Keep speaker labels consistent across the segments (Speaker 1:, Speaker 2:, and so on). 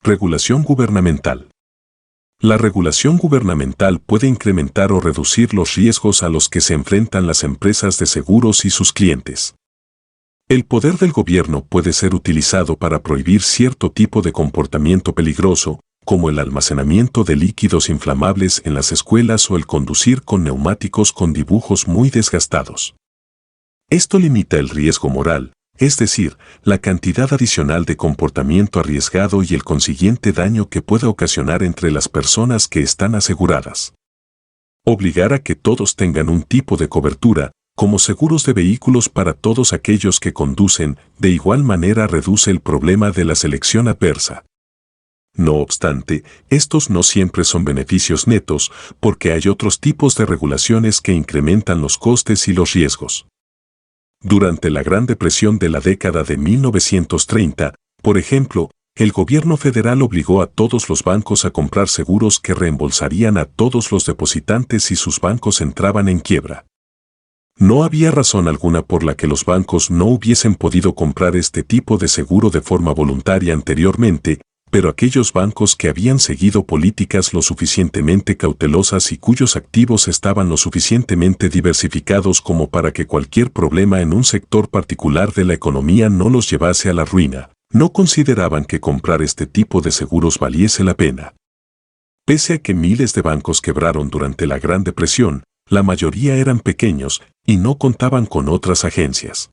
Speaker 1: Regulación gubernamental. La regulación gubernamental puede incrementar o reducir los riesgos a los que se enfrentan las empresas de seguros y sus clientes. El poder del gobierno puede ser utilizado para prohibir cierto tipo de comportamiento peligroso, como el almacenamiento de líquidos inflamables en las escuelas o el conducir con neumáticos con dibujos muy desgastados. Esto limita el riesgo moral, es decir, la cantidad adicional de comportamiento arriesgado y el consiguiente daño que pueda ocasionar entre las personas que están aseguradas. Obligar a que todos tengan un tipo de cobertura, como seguros de vehículos para todos aquellos que conducen, de igual manera reduce el problema de la selección adversa. No obstante, estos no siempre son beneficios netos, porque hay otros tipos de regulaciones que incrementan los costes y los riesgos. Durante la Gran Depresión de la década de 1930, por ejemplo, el gobierno federal obligó a todos los bancos a comprar seguros que reembolsarían a todos los depositantes si sus bancos entraban en quiebra. No había razón alguna por la que los bancos no hubiesen podido comprar este tipo de seguro de forma voluntaria anteriormente, pero aquellos bancos que habían seguido políticas lo suficientemente cautelosas y cuyos activos estaban lo suficientemente diversificados como para que cualquier problema en un sector particular de la economía no los llevase a la ruina, no consideraban que comprar este tipo de seguros valiese la pena. Pese a que miles de bancos quebraron durante la Gran Depresión, la mayoría eran pequeños y no contaban con otras agencias.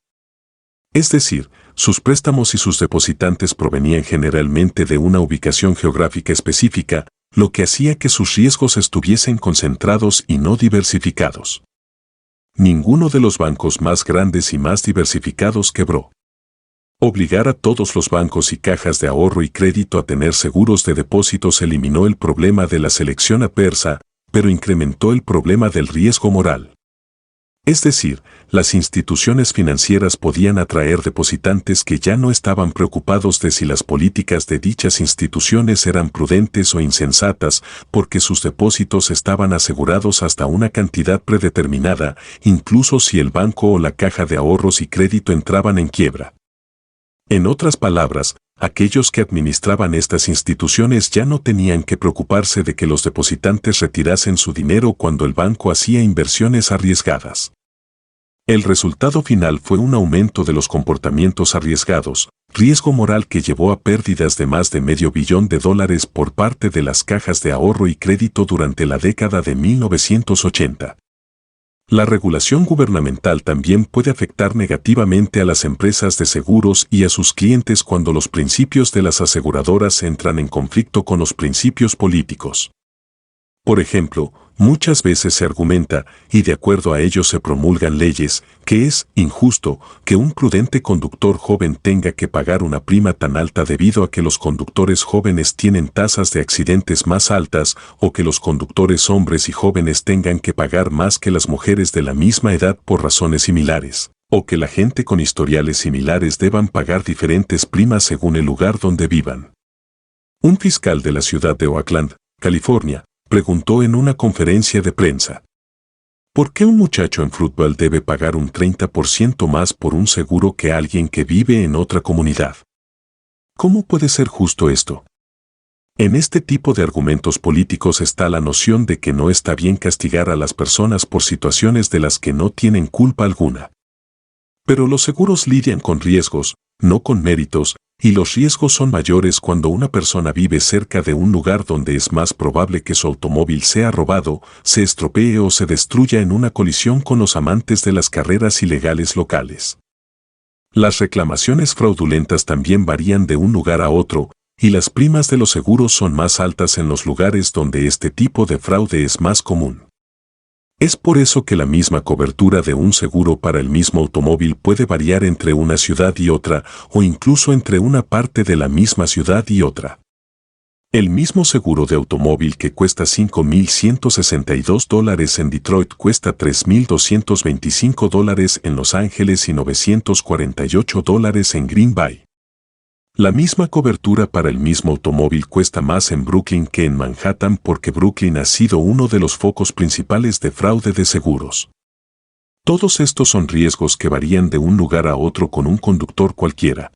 Speaker 1: Es decir, sus préstamos y sus depositantes provenían generalmente de una ubicación geográfica específica, lo que hacía que sus riesgos estuviesen concentrados y no diversificados. Ninguno de los bancos más grandes y más diversificados quebró. Obligar a todos los bancos y cajas de ahorro y crédito a tener seguros de depósitos eliminó el problema de la selección adversa, pero incrementó el problema del riesgo moral. Es decir, las instituciones financieras podían atraer depositantes que ya no estaban preocupados de si las políticas de dichas instituciones eran prudentes o insensatas, porque sus depósitos estaban asegurados hasta una cantidad predeterminada, incluso si el banco o la caja de ahorros y crédito entraban en quiebra. En otras palabras, aquellos que administraban estas instituciones ya no tenían que preocuparse de que los depositantes retirasen su dinero cuando el banco hacía inversiones arriesgadas. El resultado final fue un aumento de los comportamientos arriesgados, riesgo moral que llevó a pérdidas de más de $500 millones por parte de las cajas de ahorro y crédito durante la década de 1980. La regulación gubernamental también puede afectar negativamente a las empresas de seguros y a sus clientes cuando los principios de las aseguradoras entran en conflicto con los principios políticos. Por ejemplo, muchas veces se argumenta, y de acuerdo a ello se promulgan leyes, que es injusto que un prudente conductor joven tenga que pagar una prima tan alta debido a que los conductores jóvenes tienen tasas de accidentes más altas o que los conductores hombres y jóvenes tengan que pagar más que las mujeres de la misma edad por razones similares, o que la gente con historiales similares deban pagar diferentes primas según el lugar donde vivan. Un fiscal de la ciudad de Oakland, California, preguntó en una conferencia de prensa: ¿por qué un muchacho en Fruitvale debe pagar un 30% más por un seguro que alguien que vive en otra comunidad? ¿Cómo puede ser justo esto? En este tipo de argumentos políticos está la noción de que no está bien castigar a las personas por situaciones de las que no tienen culpa alguna. Pero los seguros lidian con riesgos, no con méritos, y los riesgos son mayores cuando una persona vive cerca de un lugar donde es más probable que su automóvil sea robado, se estropee o se destruya en una colisión con los amantes de las carreras ilegales locales. Las reclamaciones fraudulentas también varían de un lugar a otro, y las primas de los seguros son más altas en los lugares donde este tipo de fraude es más común. Es por eso que la misma cobertura de un seguro para el mismo automóvil puede variar entre una ciudad y otra, o incluso entre una parte de la misma ciudad y otra. El mismo seguro de automóvil que cuesta $5,162 en Detroit cuesta $3,225 en Los Ángeles y $948 en Green Bay. La misma cobertura para el mismo automóvil cuesta más en Brooklyn que en Manhattan porque Brooklyn ha sido uno de los focos principales de fraude de seguros. Todos estos son riesgos que varían de un lugar a otro con un conductor cualquiera.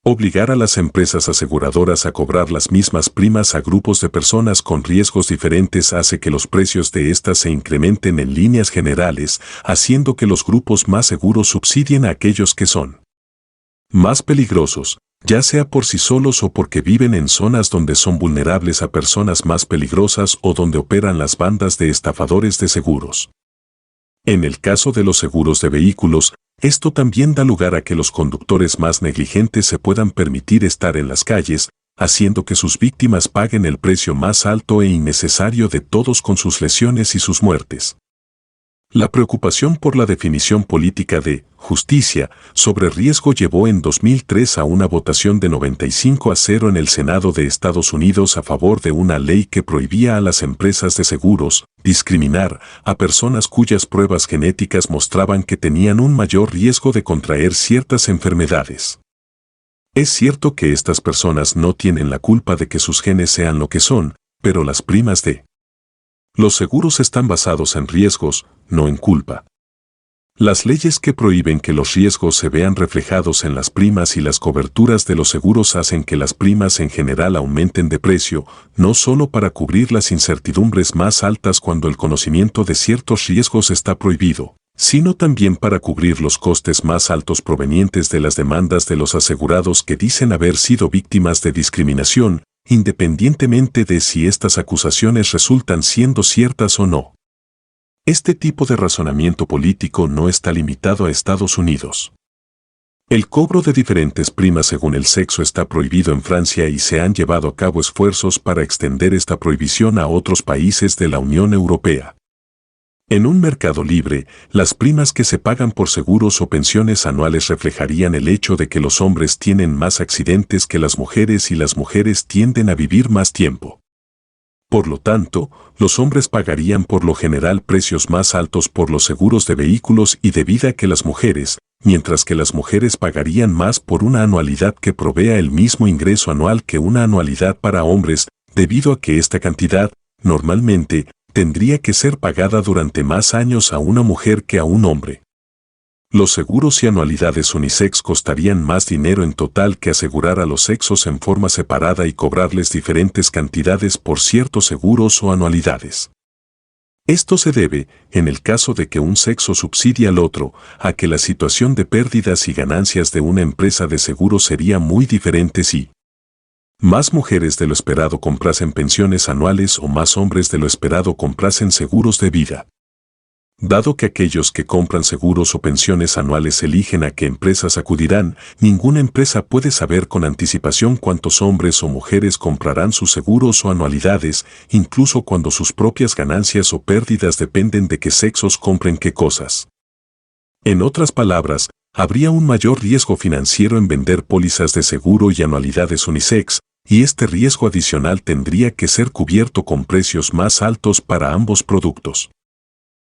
Speaker 1: Obligar a las empresas aseguradoras a cobrar las mismas primas a grupos de personas con riesgos diferentes hace que los precios de estas se incrementen en líneas generales, haciendo que los grupos más seguros subsidien a aquellos que son más peligrosos, ya sea por sí solos o porque viven en zonas donde son vulnerables a personas más peligrosas o donde operan las bandas de estafadores de seguros. En el caso de los seguros de vehículos, esto también da lugar a que los conductores más negligentes se puedan permitir estar en las calles, haciendo que sus víctimas paguen el precio más alto e innecesario de todos con sus lesiones y sus muertes. La preocupación por la definición política de justicia sobre riesgo llevó en 2003 a una votación de 95-0 en el Senado de Estados Unidos a favor de una ley que prohibía a las empresas de seguros discriminar a personas cuyas pruebas genéticas mostraban que tenían un mayor riesgo de contraer ciertas enfermedades. Es cierto que estas personas no tienen la culpa de que sus genes sean lo que son, pero las primas de los seguros están basados en riesgos, no en culpa. Las leyes que prohíben que los riesgos se vean reflejados en las primas y las coberturas de los seguros hacen que las primas en general aumenten de precio, no solo para cubrir las incertidumbres más altas cuando el conocimiento de ciertos riesgos está prohibido, sino también para cubrir los costes más altos provenientes de las demandas de los asegurados que dicen haber sido víctimas de discriminación, independientemente de si estas acusaciones resultan siendo ciertas o no. Este tipo de razonamiento político no está limitado a Estados Unidos. El cobro de diferentes primas según el sexo está prohibido en Francia y se han llevado a cabo esfuerzos para extender esta prohibición a otros países de la Unión Europea. En un mercado libre, las primas que se pagan por seguros o pensiones anuales reflejarían el hecho de que los hombres tienen más accidentes que las mujeres y las mujeres tienden a vivir más tiempo. Por lo tanto, los hombres pagarían por lo general precios más altos por los seguros de vehículos y de vida que las mujeres, mientras que las mujeres pagarían más por una anualidad que provea el mismo ingreso anual que una anualidad para hombres, debido a que esta cantidad, normalmente, tendría que ser pagada durante más años a una mujer que a un hombre. Los seguros y anualidades unisex costarían más dinero en total que asegurar a los sexos en forma separada y cobrarles diferentes cantidades por ciertos seguros o anualidades. Esto se debe, en el caso de que un sexo subsidie al otro, a que la situación de pérdidas y ganancias de una empresa de seguros sería muy diferente si más mujeres de lo esperado comprasen pensiones anuales o más hombres de lo esperado comprasen seguros de vida. Dado que aquellos que compran seguros o pensiones anuales eligen a qué empresas acudirán, ninguna empresa puede saber con anticipación cuántos hombres o mujeres comprarán sus seguros o anualidades, incluso cuando sus propias ganancias o pérdidas dependen de qué sexos compren qué cosas. En otras palabras, habría un mayor riesgo financiero en vender pólizas de seguro y anualidades unisex, y este riesgo adicional tendría que ser cubierto con precios más altos para ambos productos.